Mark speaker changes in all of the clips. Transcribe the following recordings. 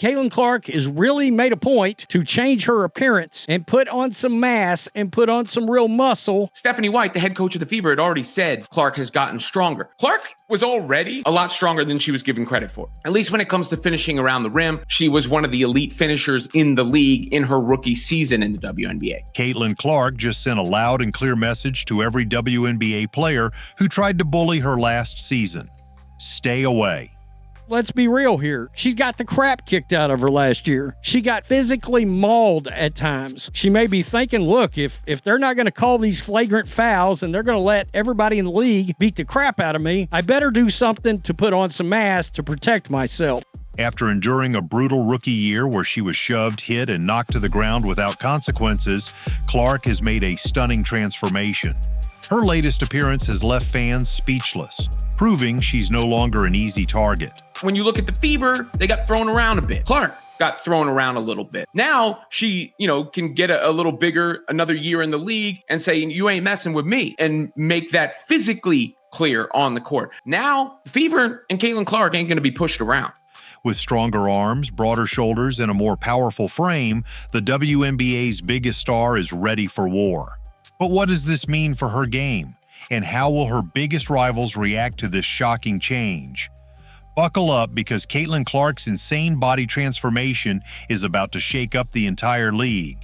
Speaker 1: Caitlin Clark has really made a point to change her appearance and put on some mass and put on some real muscle.
Speaker 2: Stephanie White, the head coach of the Fever, had already said Clark has gotten stronger. Clark was already a lot stronger than she was given credit for. At least when it comes to finishing around the rim, she was one of the elite finishers in the league in her rookie season in the WNBA.
Speaker 3: Caitlin Clark just sent a loud and clear message to every WNBA player who tried to bully her last season. Stay away.
Speaker 1: Let's be real here. She got the crap kicked out of her last year. She got physically mauled at times. She may be thinking, look, if they're not going to call these flagrant fouls and they're going to let everybody in the league beat the crap out of me, I better do something to put on some mass to protect myself.
Speaker 3: After enduring a brutal rookie year where she was shoved, hit, and knocked to the ground without consequences, Clark has made a stunning transformation. Her latest appearance has left fans speechless, proving she's no longer an easy target.
Speaker 2: When you look at the Fever, they got thrown around a bit. Clark got thrown around a little bit. Now she, can get a little bigger, another year in the league and say, you ain't messing with me, and make that physically clear on the court. Now, Fever and Caitlin Clark ain't going to be pushed around.
Speaker 3: With stronger arms, broader shoulders, and a more powerful frame, the WNBA's biggest star is ready for war. But what does this mean for her game? And how will her biggest rivals react to this shocking change? Buckle up, because Caitlin Clark's insane body transformation is about to shake up the entire league.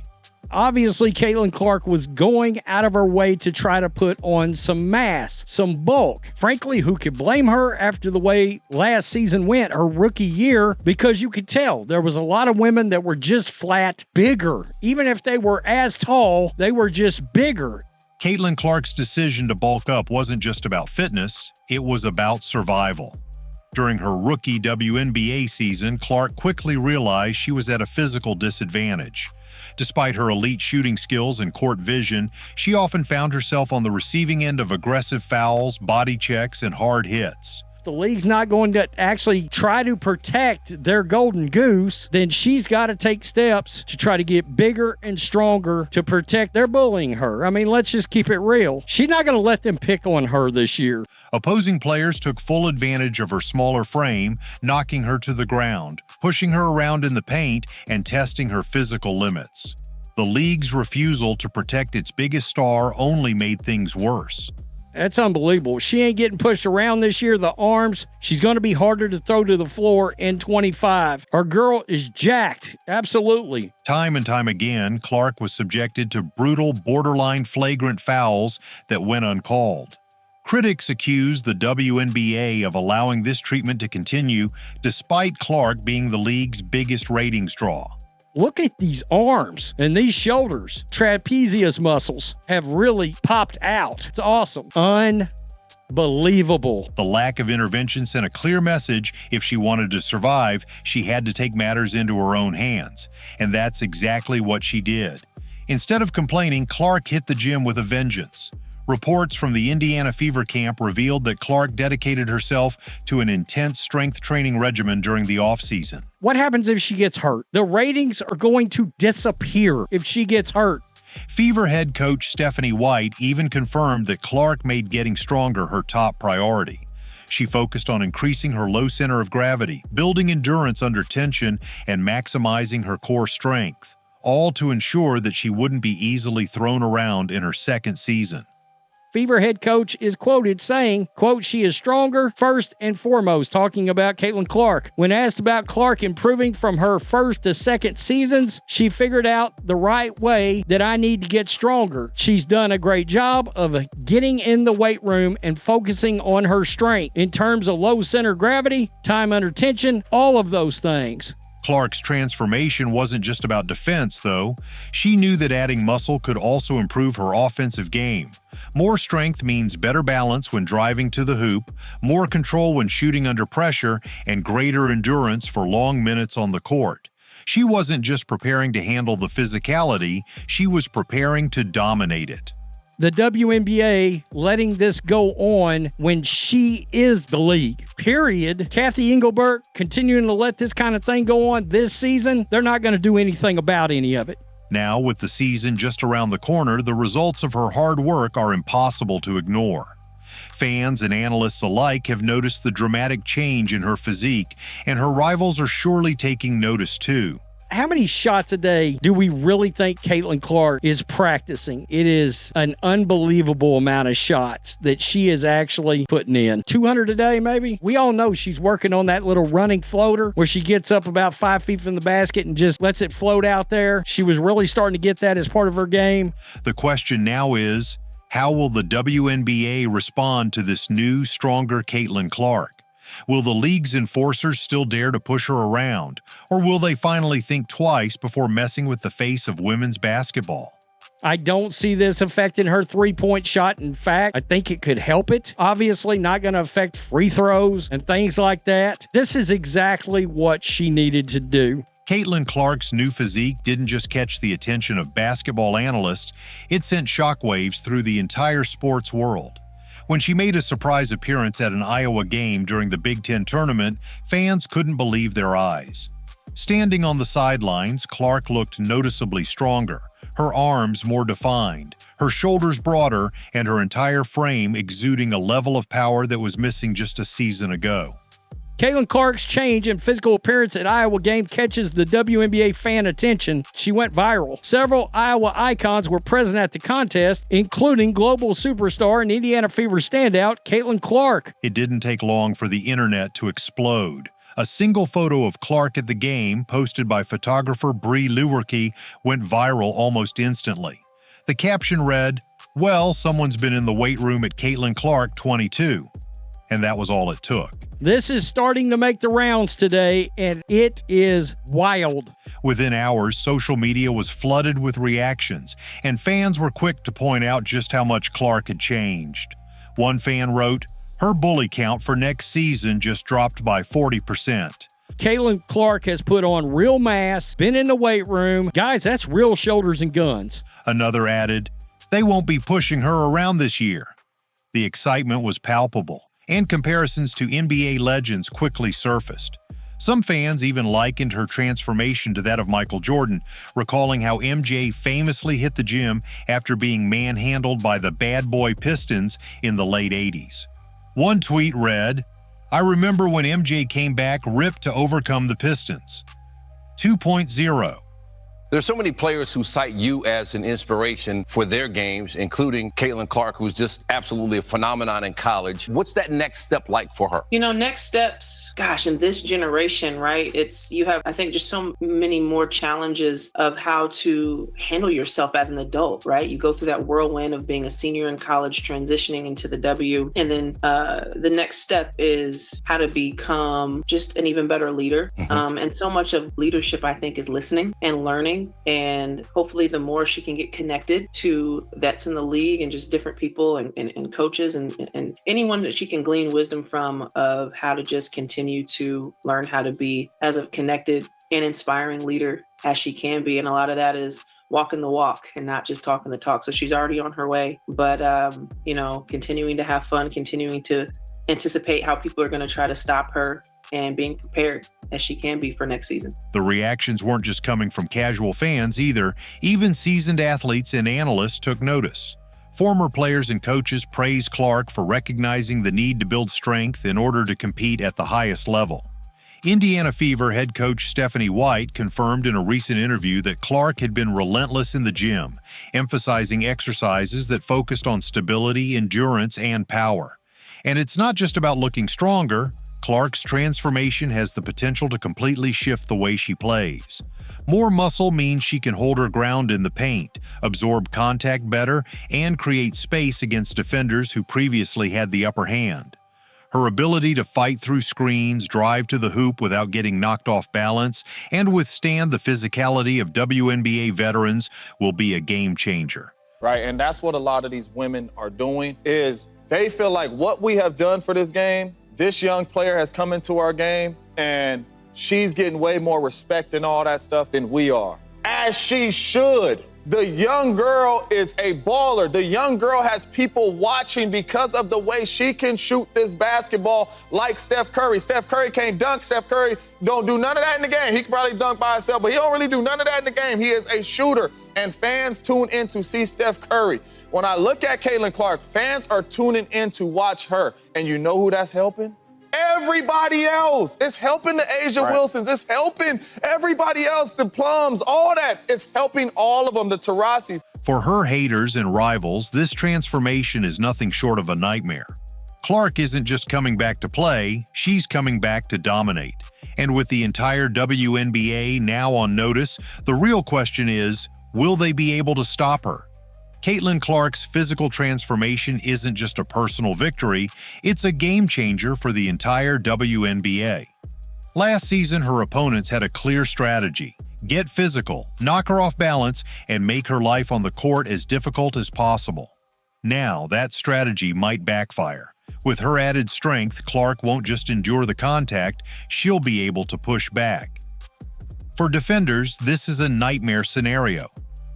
Speaker 1: Obviously, Caitlin Clark was going out of her way to try to put on some mass, some bulk. Frankly, who could blame her after the way last season went, her rookie year? Because you could tell there was a lot of women that were just flat bigger. Even if they were as tall, they were just bigger.
Speaker 3: Caitlin Clark's decision to bulk up wasn't just about fitness, it was about survival. During her rookie WNBA season, Clark quickly realized she was at a physical disadvantage. Despite her elite shooting skills and court vision, she often found herself on the receiving end of aggressive fouls, body checks, and hard hits.
Speaker 1: The league's not going to actually try to protect their golden goose, then she's got to take steps to try to get bigger and stronger to protect. They're bullying her. I mean, let's just keep it real. She's not going to let them pick on her this year.
Speaker 3: Opposing players took full advantage of her smaller frame, knocking her to the ground, pushing her around in the paint, and testing her physical limits. The league's refusal to protect its biggest star only made things worse.
Speaker 1: That's unbelievable. She ain't getting pushed around this year. The arms, she's going to be harder to throw to the floor in 25. Our girl is jacked. Absolutely.
Speaker 3: Time and time again, Clark was subjected to brutal, borderline flagrant fouls that went uncalled. Critics accuse the WNBA of allowing this treatment to continue despite Clark being the league's biggest ratings draw.
Speaker 1: Look at these arms and these shoulders. Trapezius muscles have really popped out. It's awesome. Unbelievable.
Speaker 3: The lack of intervention sent a clear message. If she wanted to survive, she had to take matters into her own hands. And that's exactly what she did. Instead of complaining, Clark hit the gym with a vengeance. Reports from the Indiana Fever camp revealed that Clark dedicated herself to an intense strength training regimen during the offseason.
Speaker 1: What happens if she gets hurt? The ratings are going to disappear if she gets hurt.
Speaker 3: Fever head coach Stephanie White even confirmed that Clark made getting stronger her top priority. She focused on increasing her low center of gravity, building endurance under tension, and maximizing her core strength, all to ensure that she wouldn't be easily thrown around in her second season.
Speaker 1: Fever head coach is quoted saying, quote, she is stronger first and foremost, talking about Caitlin Clark. When asked about Clark improving from her first to second seasons, she figured out the right way that I need to get stronger. She's done a great job of getting in the weight room and focusing on her strength in terms of low center gravity, time under tension, all of those things.
Speaker 3: Clark's transformation wasn't just about defense, though. She knew that adding muscle could also improve her offensive game. More strength means better balance when driving to the hoop, more control when shooting under pressure, and greater endurance for long minutes on the court. She wasn't just preparing to handle the physicality, she was preparing to dominate it.
Speaker 1: The WNBA letting this go on when she is the league, period. Kathy Engelbert continuing to let this kind of thing go on this season, they're not going to do anything about any of it.
Speaker 3: Now, with the season just around the corner, the results of her hard work are impossible to ignore. Fans and analysts alike have noticed the dramatic change in her physique, and her rivals are surely taking notice too.
Speaker 1: How many shots a day do we really think Caitlin Clark is practicing? It is an unbelievable amount of shots that she is actually putting in. 200 a day, maybe? We all know she's working on that little running floater where she gets up about 5 feet from the basket and just lets it float out there. She was really starting to get that as part of her game.
Speaker 3: The question now is, how will the WNBA respond to this new, stronger Caitlin Clark? Will the league's enforcers still dare to push her around, or will they finally think twice before messing with the face of women's basketball?
Speaker 1: I don't see this affecting her three-point shot. In fact, I think it could help it. Obviously, not going to affect free throws and things like that. This is exactly what she needed to do.
Speaker 3: Caitlin Clark's new physique didn't just catch the attention of basketball analysts, it sent shockwaves through the entire sports world. When she made a surprise appearance at an Iowa game during the Big Ten tournament, fans couldn't believe their eyes. Standing on the sidelines, Clark looked noticeably stronger, her arms more defined, her shoulders broader, and her entire frame exuding a level of power that was missing just a season ago.
Speaker 1: Caitlin Clark's change in physical appearance at Iowa game catches the WNBA fan attention. She went viral. Several Iowa icons were present at the contest, including global superstar and Indiana Fever standout Caitlin Clark.
Speaker 3: It didn't take long for the internet to explode. A single photo of Clark at the game, posted by photographer Bree Lewerke, went viral almost instantly. The caption read, "Well, someone's been in the weight room at Caitlin Clark 22. And that was all it took.
Speaker 1: This is starting to make the rounds today, and it is wild.
Speaker 3: Within hours, social media was flooded with reactions, and fans were quick to point out just how much Clark had changed. One fan wrote, "Her bully count for next season just dropped by 40%.
Speaker 1: Caitlin Clark has put on real mass, been in the weight room. Guys, that's real shoulders and guns."
Speaker 3: Another added, "They won't be pushing her around this year." The excitement was palpable, and comparisons to NBA legends quickly surfaced. Some fans even likened her transformation to that of Michael Jordan, recalling how MJ famously hit the gym after being manhandled by the Bad Boy Pistons in the late 80s. One tweet read, "I remember when MJ came back ripped to overcome the Pistons." 2.0.
Speaker 4: There's so many players who cite you as an inspiration for their games, including Caitlin Clark, who's just absolutely a phenomenon in college. What's that next step like for her?
Speaker 5: You know, next steps, gosh, in this generation, right? You have, I think, just so many more challenges of how to handle yourself as an adult, right? You go through that whirlwind of being a senior in college, transitioning into the W. And then the next step is how to become just an even better leader. And so much of leadership, I think, is listening and learning. And hopefully the more she can get connected to vets in the league and just different people and coaches and anyone that she can glean wisdom from of how to just continue to learn how to be as a connected and inspiring leader as she can be. And a lot of that is walking the walk and not just talking the talk. So she's already on her way, but, continuing to have fun, continuing to anticipate how people are going to try to stop her and being prepared as she can be for next season.
Speaker 3: The reactions weren't just coming from casual fans either. Even seasoned athletes and analysts took notice. Former players and coaches praised Clark for recognizing the need to build strength in order to compete at the highest level. Indiana Fever head coach Stephanie White confirmed in a recent interview that Clark had been relentless in the gym, emphasizing exercises that focused on stability, endurance, and power. And it's not just about looking stronger. Clark's transformation has the potential to completely shift the way she plays. More muscle means she can hold her ground in the paint, absorb contact better, and create space against defenders who previously had the upper hand. Her ability to fight through screens, drive to the hoop without getting knocked off balance, and withstand the physicality of WNBA veterans will be a game changer.
Speaker 6: Right, and that's what a lot of these women are doing, is they feel like what we have done for this game, this young player has come into our game, and she's getting way more respect and all that stuff than we are. As she should. The young girl is a baller. The young girl has people watching because of the way she can shoot this basketball like Steph Curry. Steph Curry can't dunk. Steph Curry don't do none of that in the game. He can probably dunk by himself, but he don't really do none of that in the game. He is a shooter, and fans tune in to see Steph Curry. When I look at Caitlin Clark, fans are tuning in to watch her. And you know who that's helping? Everybody else. It's helping the Asia Wilsons. It's helping everybody else, the Plums, all that. It's helping all of them, the Tarasis.
Speaker 3: For her haters and rivals, this transformation is nothing short of a nightmare. Clark isn't just coming back to play, she's coming back to dominate. And with the entire WNBA now on notice, the real question is, will they be able to stop her? Caitlin Clark's physical transformation isn't just a personal victory, it's a game changer for the entire WNBA. Last season, her opponents had a clear strategy: get physical, knock her off balance, and make her life on the court as difficult as possible. Now, that strategy might backfire. With her added strength, Clark won't just endure the contact, she'll be able to push back. For defenders, this is a nightmare scenario.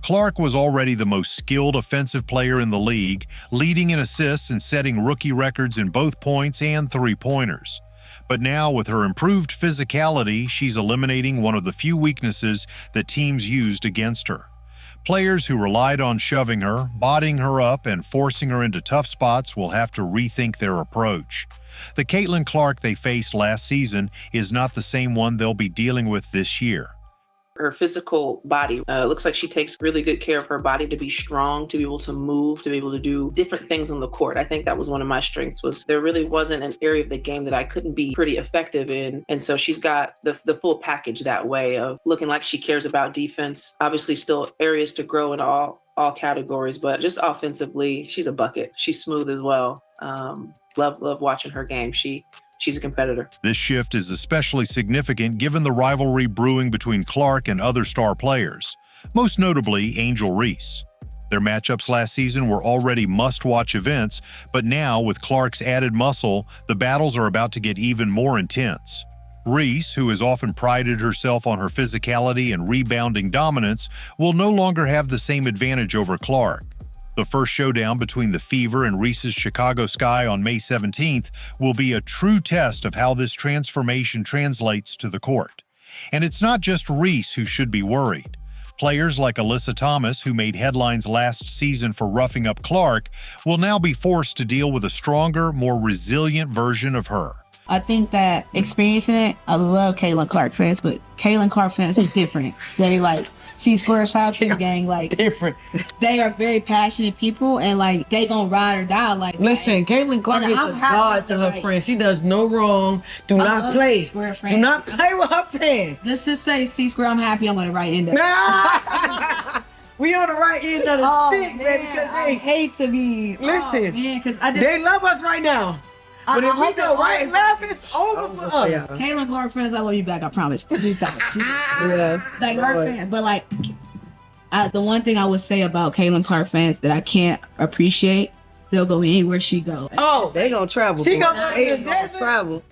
Speaker 3: Clark was already the most skilled offensive player in the league, leading in assists and setting rookie records in both points and three-pointers. But now, with her improved physicality, she's eliminating one of the few weaknesses that teams used against her. Players who relied on shoving her, bodying her up, and forcing her into tough spots will have to rethink their approach. The Caitlin Clark they faced last season is not the same one they'll be dealing with this year.
Speaker 5: Her physical body, looks like she takes really good care of her body to be strong, to be able to move, to be able to do different things on the court. I think that was one of my strengths, was there really wasn't an area of the game that I couldn't be pretty effective in. And so she's got the full package that way of looking like she cares about defense. Obviously still areas to grow in all categories, but just offensively, she's a bucket. She's smooth as well. Love watching her game. She's a competitor.
Speaker 3: This shift is especially significant given the rivalry brewing between Clark and other star players, most notably Angel Reese. Their matchups last season were already must-watch events, but now, with Clark's added muscle, the battles are about to get even more intense. Reese, who has often prided herself on her physicality and rebounding dominance, will no longer have the same advantage over Clark. The first showdown between the Fever and Reese's Chicago Sky on May 17th will be a true test of how this transformation translates to the court. And it's not just Reese who should be worried. Players like Alyssa Thomas, who made headlines last season for roughing up Clark, will now be forced to deal with a stronger, more resilient version of her.
Speaker 7: I think that experiencing it, I love Caitlin Clark fans, but Caitlin Clark fans is different. They see square shout to the gang, different. They are very passionate people, and they gonna ride or die.
Speaker 8: Listen, Caitlin Clark is a god to her friends. She does no wrong. Do not play. Do not play with her fans.
Speaker 7: Just to say, C-Square, I'm happy I'm on the right end of it.
Speaker 8: We on the right end of the stick, man, because
Speaker 7: I hate to be.
Speaker 8: Listen,
Speaker 7: because
Speaker 8: they love us right now. But if we go right left, it's over for us.
Speaker 7: Yeah. Caitlin Clark fans, I love you back, I promise. Please stop.
Speaker 8: Yeah.
Speaker 7: Her fan. But the one thing I would say about Caitlin Clark fans that I can't appreciate, they'll go anywhere she go.
Speaker 8: Oh, they gonna travel. She gonna travel.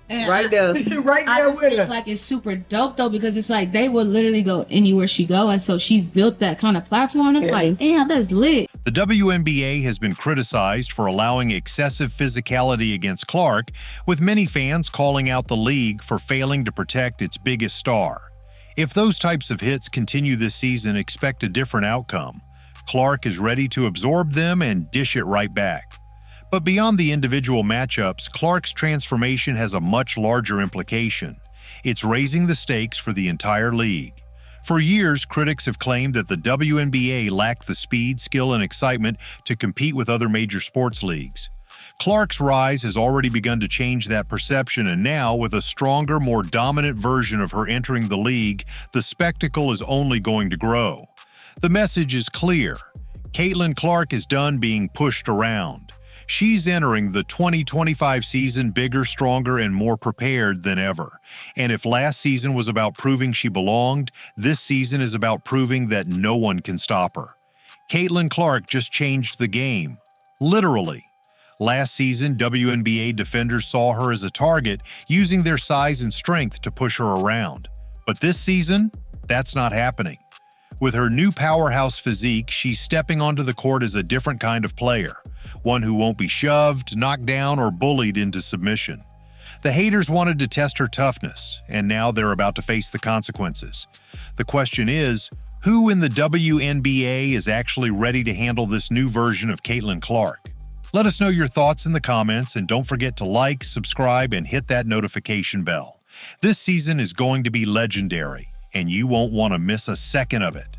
Speaker 8: And right there. Right there
Speaker 7: I just
Speaker 8: with
Speaker 7: think
Speaker 8: her.
Speaker 7: It's super dope though, because it's they will literally go anywhere she go, and so she's built that kind of platform. I'm damn, that's lit.
Speaker 3: The WNBA has been criticized for allowing excessive physicality against Clark, with many fans calling out the league for failing to protect its biggest star. If those types of hits continue this season, expect a different outcome. Clark is ready to absorb them and dish it right back. But beyond the individual matchups, Clark's transformation has a much larger implication. It's raising the stakes for the entire league. For years, critics have claimed that the WNBA lacked the speed, skill, and excitement to compete with other major sports leagues. Clark's rise has already begun to change that perception, and now, with a stronger, more dominant version of her entering the league, the spectacle is only going to grow. The message is clear. Caitlin Clark is done being pushed around. She's entering the 2025 season bigger, stronger, and more prepared than ever. And if last season was about proving she belonged, this season is about proving that no one can stop her. Caitlin Clark just changed the game. Literally. Last season, WNBA defenders saw her as a target, using their size and strength to push her around. But this season, that's not happening. With her new powerhouse physique, she's stepping onto the court as a different kind of player, one who won't be shoved, knocked down, or bullied into submission. The haters wanted to test her toughness, and now they're about to face the consequences. The question is, who in the WNBA is actually ready to handle this new version of Caitlin Clark? Let us know your thoughts in the comments, and don't forget to like, subscribe, and hit that notification bell. This season is going to be legendary, and you won't want to miss a second of it.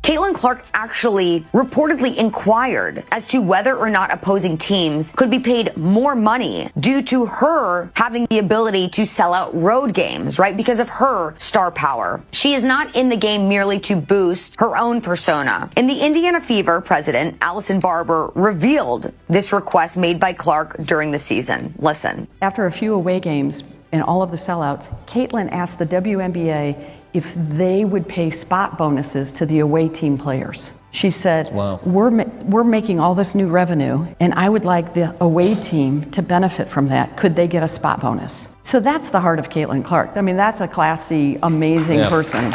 Speaker 9: Caitlin Clark actually reportedly inquired as to whether or not opposing teams could be paid more money due to her having the ability to sell out road games, right? Because of her star power. She is not in the game merely to boost her own persona. In the Indiana Fever, president Allison Barber revealed this request made by Clark during the season. Listen.
Speaker 10: After a few away games and all of the sellouts, Caitlin asked the WNBA if they would pay spot bonuses to the away team players. She said, wow, we're making all this new revenue, and I would like the away team to benefit from that. Could they get a spot bonus? So that's the heart of Caitlin Clark. I mean, that's a classy, amazing person.